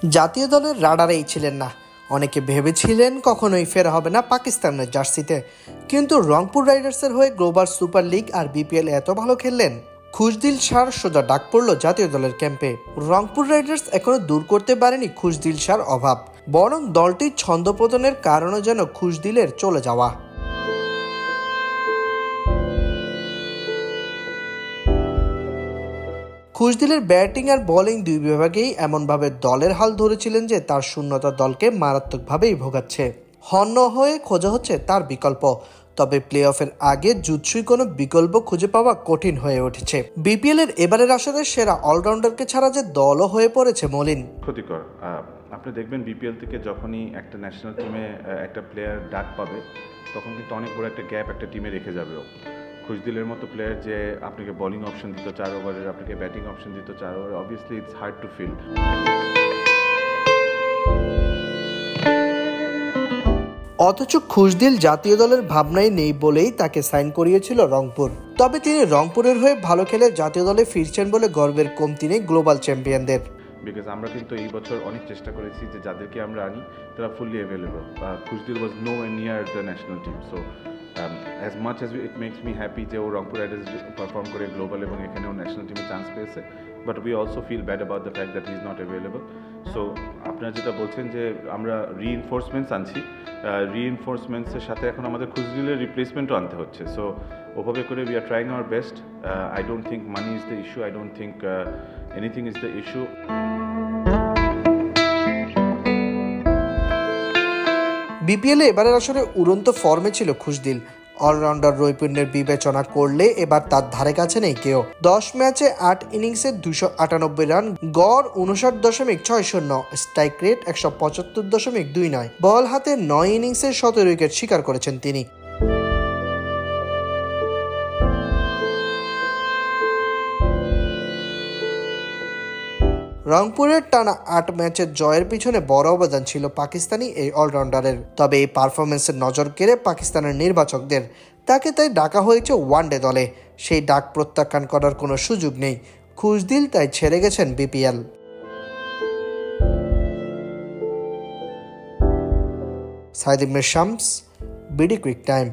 জাতীয় দলের রাডারেই ছিলেন না। অনেকে ভেবেছিলেন কখনোই ফেরা হবে না পাকিস্তানের জার্সিতে, কিন্তু রংপুর রাইডার্সের হয়ে গ্লোবাল সুপার লিগ আর বিপিএল এত ভালো খেললেন। খুশদিল শাহর সোজা ডাক পড়ল জাতীয় দলের ক্যাম্পে। রংপুর রাইডার্স এখনো দূর করতে পারেনি খুশদিল শাহর অভাব, বরং দলটির ছন্দপতনের কারণে যেন খুশদিলের চলে যাওয়া। খুশদিলের ব্যাটিং আর বোলিং দুই বিভাগেই এমনভাবে দলের হাল ধরেছিলেন যে তার শূন্যতা দলকে মারাত্মকভাবেই ভোগাচ্ছে। হন্য হয়ে খোঁজা হচ্ছে তার বিকল্প, তবে প্লে অফের আগে জুৎসুই কোনো বিকল্প খুঁজে পাওয়া কঠিন হয়ে উঠেছে। বিপিএল এর এবারের আসরে সেরা অলরাউন্ডারকে ছাড়া যে দলও হয়ে পড়েছে মলিন। ক্ষতিকর। আপনি দেখবেন বিপিএল থেকে যখনই একটা ন্যাশনাল টিমে একটা প্লেয়ার ডাক পাবে, তখন কিন্তু অনেক বড় একটা গ্যাপ একটা টিমে রেখে যাবে। খুশদিলের মতো প্লেয়ার যে আপনাকে বোলিং অপশন দিত 4 ওভারের, আপনাকে ব্যাটিং অপশন দিত 4 ওভারে, obviously it's hard to fill. অথচ খুশদিল জাতীয় দলের ভাবনায় নেই বলেই তাকে সাইন করিয়েছিল রংপুর। তবে তিনি রংপুরের হয়ে ভালো খেলে জাতীয় দলে ফিরছেন বলে গর্বের কমতি নেই গ্লোবাল চ্যাম্পিয়নদের। বিকজ আমরা কিন্তু এই বছর অনেক চেষ্টা করেছি যে যাদেরকে আমরা আনি তারা fully available. Khushdil was no near the national team. So as much as it makes me happy যে ও রংপুর রাইডার্স পারফর্ম করে গ্লোবাল এবং এখানেও ন্যাশনাল টিমে চান্স পেয়েছে, but we also feel bad about the fact that he is not available. So আপনারা যেটা বলছেন যে আমরা রিইনফোর্সমেন্টস আনছি, রিইনফোর্সমেন্টসের সাথে এখন আমাদের খুশদিলের রিপ্লেসমেন্টও আনতে হচ্ছে। সো ওভাবে করে we are trying our best. I don't think money is the issue, I don't think anything is the issue. বিপিএলে এবারের আসরে উড়ন্ত ফর্মে ছিল খুশদিল। অলরাউন্ডার নৈপুণ্যের বিবেচনা করলে এবার তার ধারে কাছে নেই কেউ। 10 ম্যাচে 8 ইনিংসে 298 রান, গড় 59.60, স্ট্রাইক রেট 175.29, বল হাতে 9 ইনিংসে 17 উইকেট শিকার করেছেন তিনি। রংপুরের টানা 8 ম্যাচের জয়ের পিছনে বড় অবদান ছিল পাকিস্তানি এই অলরাউন্ডারের। তবে এই পারফরমেন্সের নজর কেড়ে পাকিস্তানের নির্বাচকদের, তাকে তাই ডাকা হয়েছে ওয়ানডে দলে। সেই ডাক প্রত্যাখ্যান করার কোনো সুযোগ নেই। খুশদিল তাই ছেড়ে গেছেন বিপিএল। সাইদ ইবনে শামস, বিডি কুইক টাইম।